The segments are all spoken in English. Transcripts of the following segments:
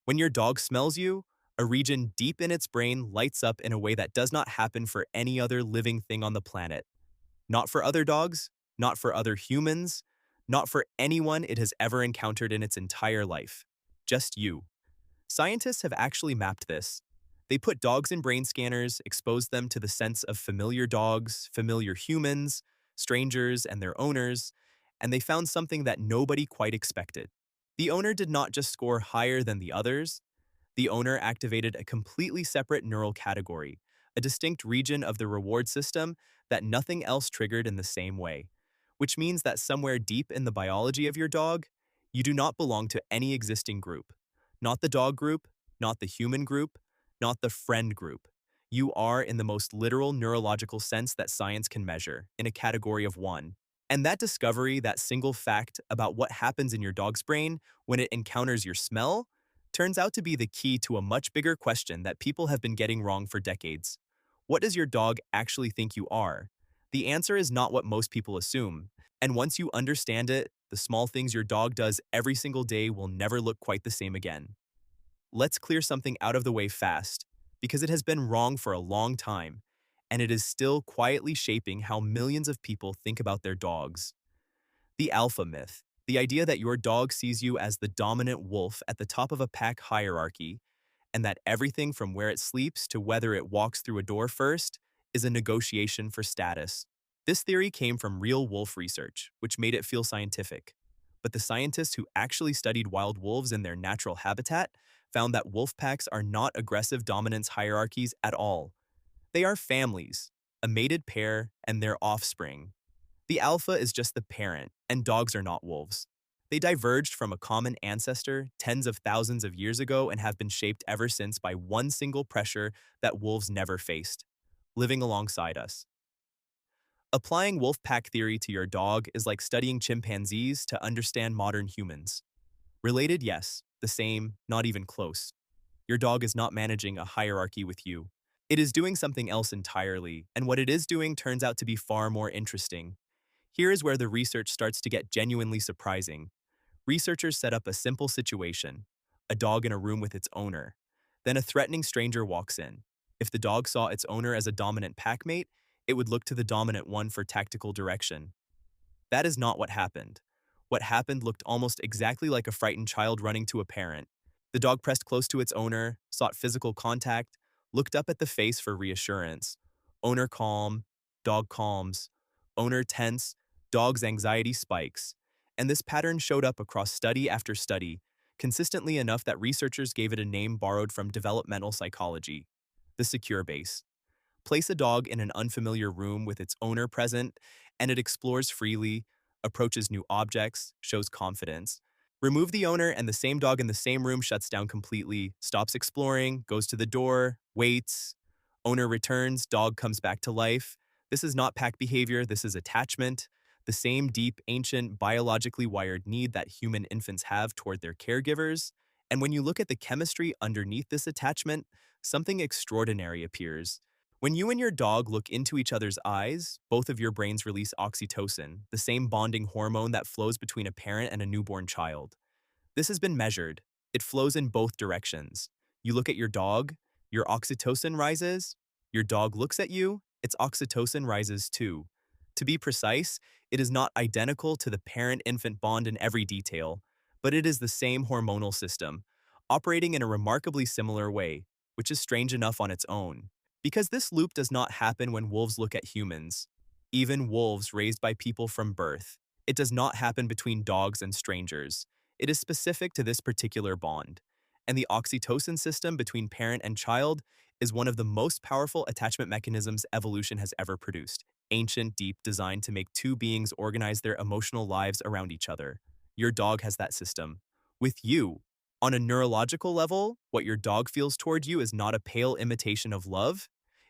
When your dog smells you, a region deep in its brain lights up in a way that does not happen for any other living thing on the planet. Not for other dogs, not for other humans, not for anyone it has ever encountered in its entire life. Just you. Scientists have actually mapped this. They put dogs in brain scanners, exposed them to the sense of familiar dogs, familiar humans, strangers, and their owners, and they found something that nobody quite expected. The owner did not just score higher than the others, the owner activated a completely separate neural category, a distinct region of the reward system that nothing else triggered in the same way, which means that somewhere deep in the biology of your dog, you do not belong to any existing group. Not the dog group, not the human group, not the friend group. You are, in the most literal neurological sense that science can measure, in a category of one. And that discovery, that single fact about what happens in your dog's brain when it encounters your smell, turns out to be the key to a much bigger question that people have been getting wrong for decades. What does your dog actually think you are? The answer is not what most people assume. And once you understand it, the small things your dog does every single day will never look quite the same again. Let's clear something out of the way fast, because it has been wrong for a long time, and it is still quietly shaping how millions of people think about their dogs. The alpha myth, the idea that your dog sees you as the dominant wolf at the top of a pack hierarchy, and that everything from where it sleeps to whether it walks through a door first is a negotiation for status. This theory came from real wolf research, which made it feel scientific. But the scientists who actually studied wild wolves in their natural habitat found that wolf packs are not aggressive dominance hierarchies at all. They are families, a mated pair, and their offspring. The alpha is just the parent, and dogs are not wolves. They diverged from a common ancestor tens of thousands of years ago and have been shaped ever since by one single pressure that wolves never faced: living alongside us. Applying wolf pack theory to your dog is like studying chimpanzees to understand modern humans. Related, yes. The same, not even close. Your dog is not managing a hierarchy with you. It is doing something else entirely, and what it is doing turns out to be far more interesting. Here is where the research starts to get genuinely surprising. Researchers set up a simple situation: a dog in a room with its owner. Then a threatening stranger walks in. If the dog saw its owner as a dominant packmate, it would look to the dominant one for tactical direction. That is not what happened. What happened looked almost exactly like a frightened child running to a parent. The dog pressed close to its owner, sought physical contact, looked up at the face for reassurance. Owner calm, dog calms. Owner tense, dog's anxiety spikes. And this pattern showed up across study after study, consistently enough that researchers gave it a name borrowed from developmental psychology: the secure base. Place a dog in an unfamiliar room with its owner present, and it explores freely, approaches new objects, shows confidence. Remove the owner, and the same dog in the same room shuts down completely, stops exploring, goes to the door, waits. Owner returns, dog comes back to life. This is not pack behavior, this is attachment. The same deep, ancient, biologically wired need that human infants have toward their caregivers. And when you look at the chemistry underneath this attachment, something extraordinary appears. When you and your dog look into each other's eyes, both of your brains release oxytocin, the same bonding hormone that flows between a parent and a newborn child. This has been measured. It flows in both directions. You look at your dog, your oxytocin rises. Your dog looks at you, its oxytocin rises too. To be precise, it is not identical to the parent-infant bond in every detail, but it is the same hormonal system, operating in a remarkably similar way, which is strange enough on its own. Because this loop does not happen when wolves look at humans, even wolves raised by people from birth. It does not happen between dogs and strangers. It is specific to this particular bond. And the oxytocin system between parent and child is one of the most powerful attachment mechanisms evolution has ever produced. Ancient, deep, designed to make two beings organize their emotional lives around each other. Your dog has that system. With you, on a neurological level, what your dog feels toward you is not a pale imitation of love.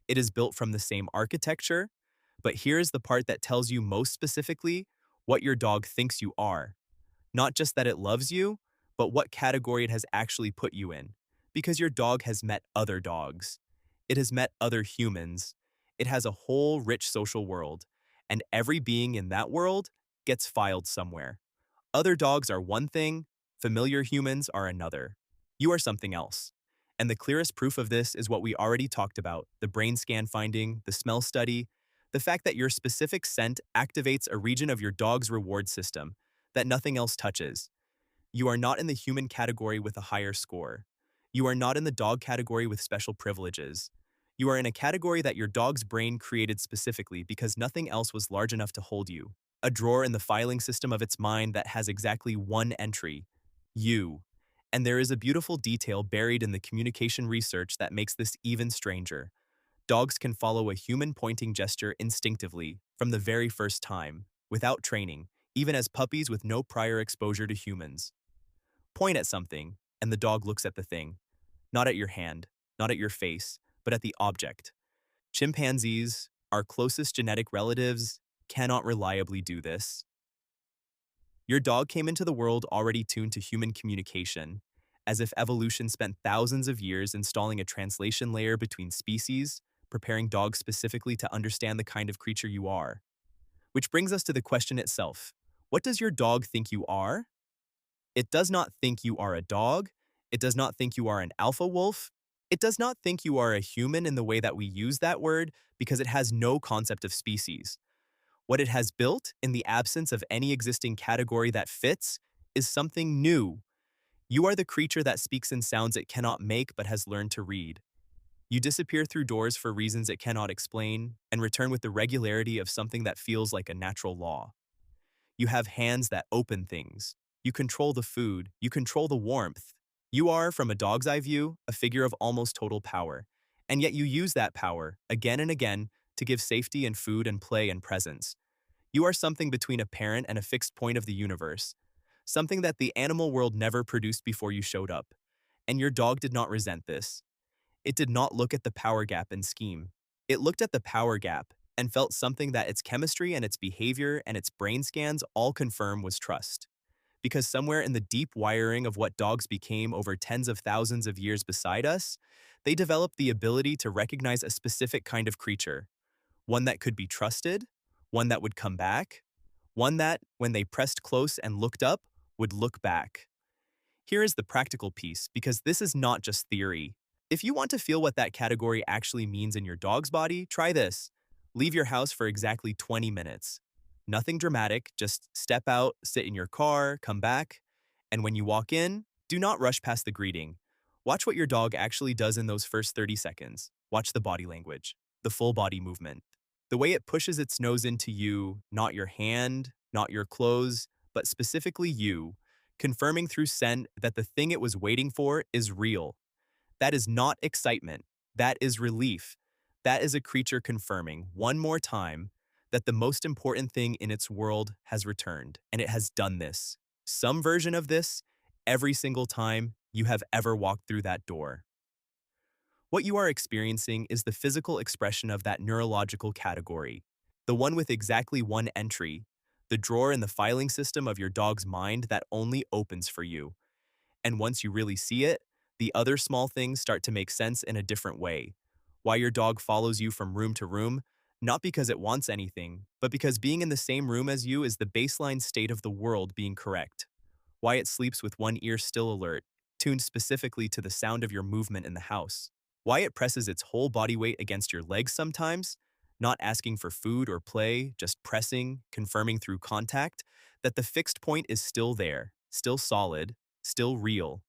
It is built from the same architecture. But here's the part that tells you most specifically what your dog thinks you are. Not just that it loves you, but what category it has actually put you in. Because your dog has met other dogs. It has met other humans. It has a whole rich social world. And every being in that world gets filed somewhere. Other dogs are one thing, familiar humans are another. You are something else. And the clearest proof of this is what we already talked about, the brain scan finding, the smell study, the fact that your specific scent activates a region of your dog's reward system that nothing else touches. You are not in the human category with a higher score. You are not in the dog category with special privileges. You are in a category that your dog's brain created specifically because nothing else was large enough to hold you. A drawer in the filing system of its mind that has exactly one entry, you. And there is a beautiful detail buried in the communication research that makes this even stranger. Dogs can follow a human pointing gesture instinctively from the very first time, without training, even as puppies with no prior exposure to humans. Point at something, and the dog looks at the thing. Not at your hand, not at your face, but at the object. Chimpanzees, our closest genetic relatives, cannot reliably do this. Your dog came into the world already tuned to human communication, as if evolution spent thousands of years installing a translation layer between species, preparing dogs specifically to understand the kind of creature you are. Which brings us to the question itself. What does your dog think you are? It does not think you are a dog. It does not think you are an alpha wolf. It does not think you are a human in the way that we use that word because it has no concept of species. What it has built, in the absence of any existing category that fits, is something new. You are the creature that speaks in sounds it cannot make but has learned to read. You disappear through doors for reasons it cannot explain and return with the regularity of something that feels like a natural law. You have hands that open things. You control the food. You control the warmth. You are, from a dog's eye view, a figure of almost total power. And yet you use that power, again and again, to give safety and food and play and presence. You are something between a parent and a fixed point of the universe. Something that the animal world never produced before you showed up. And your dog did not resent this. It did not look at the power gap and scheme. It looked at the power gap and felt something that its chemistry and its behavior and its brain scans all confirm was trust. Because somewhere in the deep wiring of what dogs became over tens of thousands of years beside us, they developed the ability to recognize a specific kind of creature. One that could be trusted, one that would come back, one that, when they pressed close and looked up, would look back. Here is the practical piece, because this is not just theory. If you want to feel what that category actually means in your dog's body, try this. Leave your house for exactly 20 minutes. Nothing dramatic, just step out, sit in your car, come back, and when you walk in, do not rush past the greeting. Watch what your dog actually does in those first 30 seconds. Watch the body language, the full body movement. The way it pushes its nose into you, not your hand, not your clothes, but specifically you, confirming through scent that the thing it was waiting for is real. That is not excitement. That is relief. That is a creature confirming, one more time, that the most important thing in its world has returned, and it has done this. Some version of this, every single time you have ever walked through that door. What you are experiencing is the physical expression of that neurological category, the one with exactly one entry, the drawer in the filing system of your dog's mind that only opens for you. And once you really see it, the other small things start to make sense in a different way. Why your dog follows you from room to room, not because it wants anything, but because being in the same room as you is the baseline state of the world being correct. Why it sleeps with one ear still alert, tuned specifically to the sound of your movement in the house. Why it presses its whole body weight against your legs sometimes, not asking for food or play, just pressing, confirming through contact, that the fixed point is still there, still solid, still real.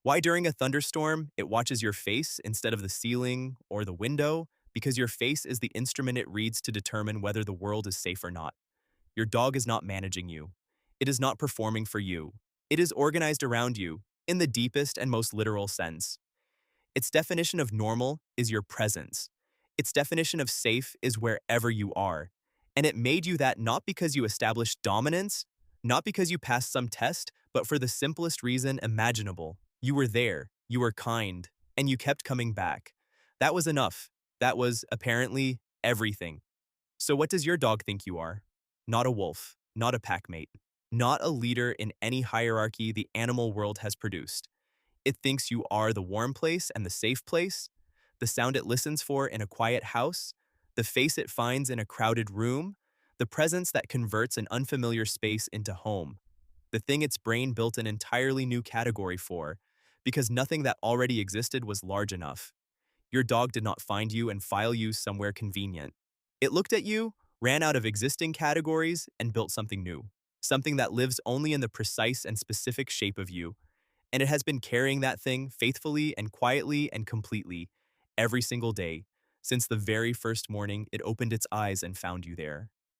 Why during a thunderstorm, it watches your face instead of the ceiling or the window, because your face is the instrument it reads to determine whether the world is safe or not. Your dog is not managing you. It is not performing for you. It is organized around you, in the deepest and most literal sense. Its definition of normal is your presence. Its definition of safe is wherever you are. And it made you that not because you established dominance, not because you passed some test, but for the simplest reason imaginable. You were there, you were kind, and you kept coming back. That was enough. That was, apparently, everything. So what does your dog think you are? Not a wolf, not a packmate, not a leader in any hierarchy the animal world has produced. It thinks you are the warm place and the safe place, the sound it listens for in a quiet house, the face it finds in a crowded room, the presence that converts an unfamiliar space into home, the thing its brain built an entirely new category for, because nothing that already existed was large enough. Your dog did not find you and file you somewhere convenient. It looked at you, ran out of existing categories, and built something new. Something that lives only in the precise and specific shape of you. And it has been carrying that thing faithfully and quietly and completely every single day since the very first morning it opened its eyes and found you there.